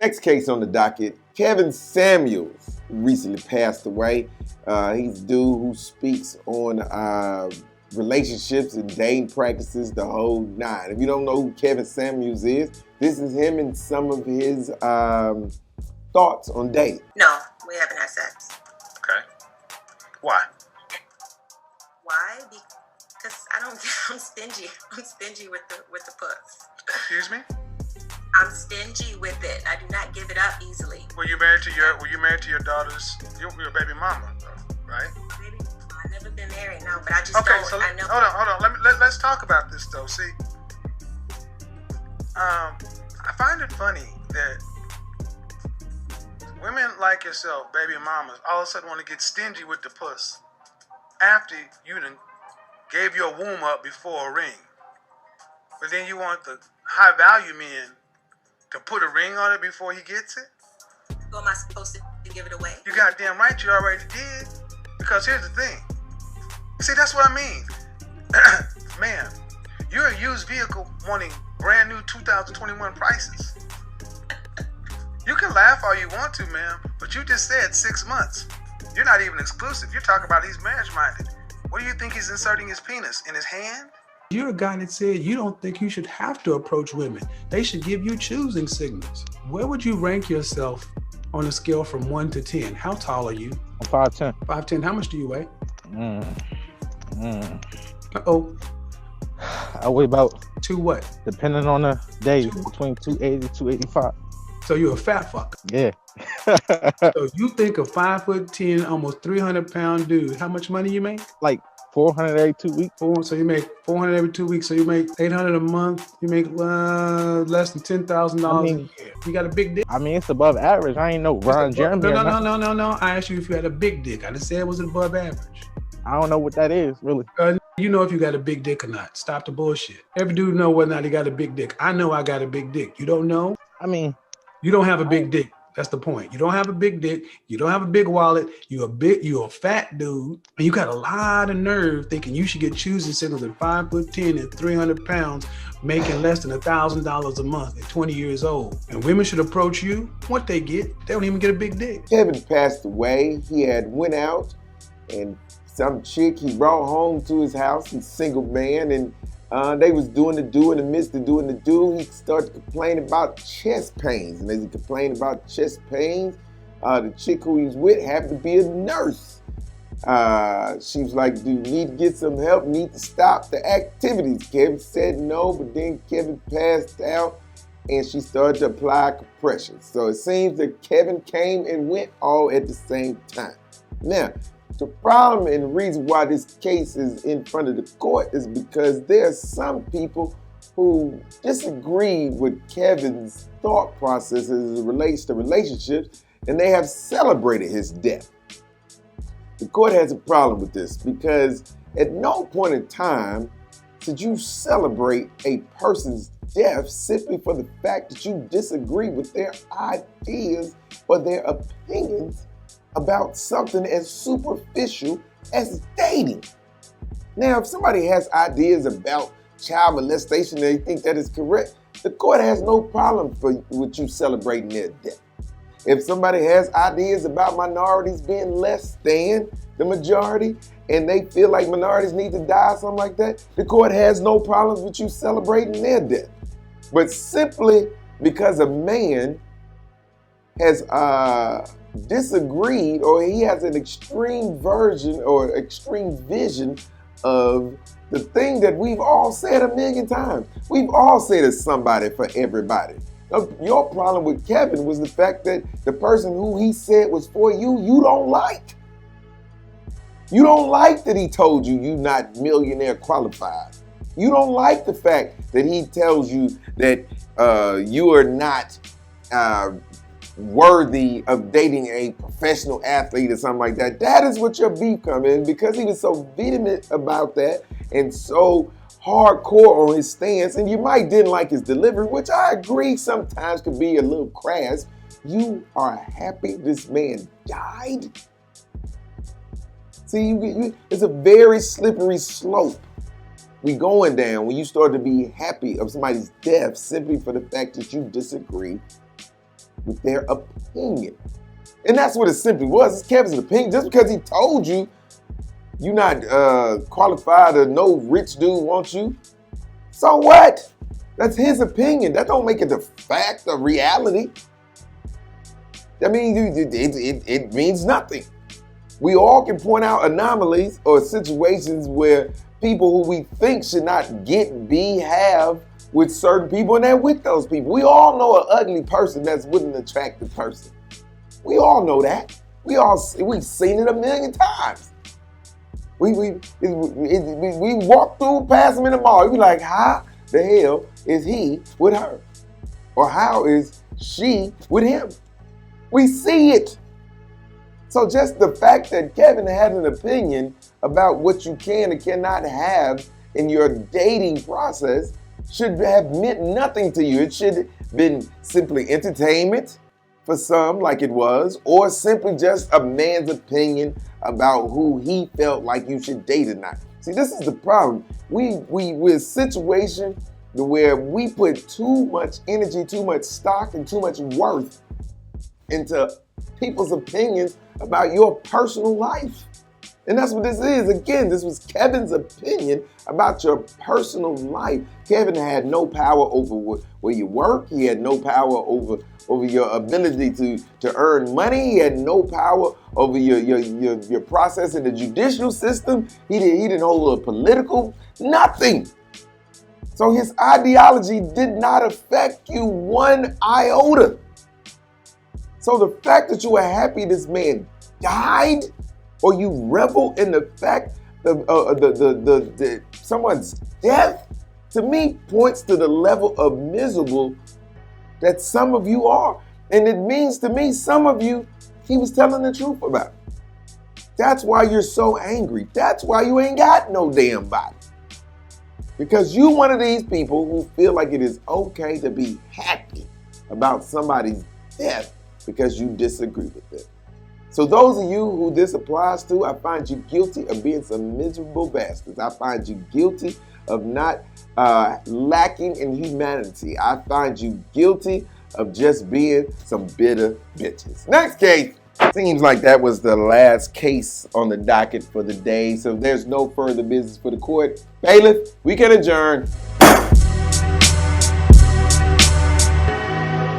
Next case on the docket, Kevin Samuels recently passed away. He's a dude who speaks on relationships and dating practices, the whole nine. If you don't know who Kevin Samuels is, this is him and some of his thoughts on dating. No, we haven't had sex. Okay. Why? Why? Because I'm stingy. I'm stingy with the puss. Excuse me? I'm stingy with it. I do not give it up easily. Were you married to your daughter's your baby mama, though, right? Baby, I've never been married, no, but I just Okay, don't. so I know. hold on. Let's talk about this though. See, I find it funny that women like yourself, baby mamas, all of a sudden want to get stingy with the puss after you done gave your womb up before a ring. But then you want the high value men to put a ring on it before he gets it? Who am I supposed to give it away? You goddamn right you already did. Because here's the thing. See, that's what I mean. Man, you're a used vehicle wanting brand new 2021 prices. You can laugh all you want to, man, but you just said 6 months. You're not even exclusive. You're talking about he's marriage-minded. What do you think he's inserting his penis? In his hand? You're a guy that said you don't think you should have to approach women. They should give you choosing signals. Where would you rank yourself on a scale from 1 to 10? How tall are you? I'm 5'10". 5'10". How much do you weigh? Uh-oh. I weigh about, To what? depending on the day, between 280 285. So you're a fat fuck. Yeah. So you think a 5'10", almost 300-pound dude, how much money you make? Like 482 weeks. So you make 400 every 2 weeks. So you make 800 a month. You make less than $10,000 a year. You got a big dick? I mean, it's above average. I ain't no Ron Jeremy. No. I asked you if you had a big dick. I just said it was above average. I don't know what that is, really. You know if you got a big dick or not. Stop the bullshit. Every dude know whether or not he got a big dick. I know I got a big dick. You don't know? I mean, you don't have a big dick. That's the point. You don't have a big dick. You don't have a big wallet. You're a fat dude, and you got a lot of nerve thinking you should get choosing signals at 5'10" and 300 pounds, making less than $1,000 a month at 20 years old. And women should approach you. What they get, they don't even get a big dick. Kevin passed away. He had went out and some chick he brought home to his house. He's a single man, and they was doing the do. In the midst of doing the do, he started to complain about chest pains. And as he complained about chest pains, the chick who he was with happened to be a nurse. She was like, do you need to get some help? Need to stop the activities? Kevin said no, but then Kevin passed out and she started to apply compression. So it seems that Kevin came and went all at the same time. Now, the problem and the reason why this case is in front of the court is because there are some people who disagree with Kevin's thought process as it relates to relationships, and they have celebrated his death. The court has a problem with this because at no point in time should you celebrate a person's death simply for the fact that you disagree with their ideas or their opinions about something as superficial as dating. Now, if somebody has ideas about child molestation and they think that is correct, the court has no problem with you celebrating their death. If somebody has ideas about minorities being less than the majority and they feel like minorities need to die or something like that, the court has no problems with you celebrating their death. But simply because a man has disagreed or he has an extreme version or extreme vision of the thing that we've all said a million times. We've all said it's somebody for everybody. Now, your problem with Kevin was the fact that the person who he said was for you, you don't like. You don't like that he told you you're not millionaire qualified. You don't like the fact that he tells you that you are not worthy of dating a professional athlete or something like that. That is what your beef comes in, because he was so vehement about that and so hardcore on his stance, and you might didn't like his delivery, which I agree sometimes could be a little crass. You are happy this man died? See, it's a very slippery slope we going down when you start to be happy of somebody's death simply for the fact that you disagree with their opinion. And that's what it simply was. It's Kevin's opinion. Just because he told you you're not qualified or no rich dude wants you, so what? That's his opinion. That don't make it a fact, a reality. I mean, it means nothing. We all can point out anomalies or situations where people who we think should not get, be, have with certain people, and they're with those people. We all know an ugly person that's with an attractive person. We all know that. We've seen it a million times. We walk through, pass them in the mall. We be like, how the hell is he with her? Or how is she with him? We see it. So just the fact that Kevin had an opinion about what you can and cannot have in your dating process should have meant nothing to you. It should have been simply entertainment for some, like it was, or simply just a man's opinion about who he felt like you should date or not. See, this is the problem. We're in a situation where we put too much energy, too much stock, and too much worth into people's opinions about your personal life. And that's what this is. Again, this was Kevin's opinion about your personal life. Kevin had no power over where you work. He had no power over your ability to earn money. He had no power over your process in the judicial system. He didn't hold a political, nothing. So his ideology did not affect you one iota. So the fact that you were happy this man died, or you revel in the fact of someone's death, to me points to the level of miserable that some of you are. And it means to me, some of you, he was telling the truth about. That's why you're so angry. That's why you ain't got no damn body. Because you one of these people who feel like it is okay to be happy about somebody's death because you disagree with them. So those of you who this applies to, I find you guilty of being some miserable bastards. I find you guilty of not lacking in humanity. I find you guilty of just being some bitter bitches. Next case. Seems like that was the last case on the docket for the day. So if there's no further business for the court, bailiff, we can adjourn.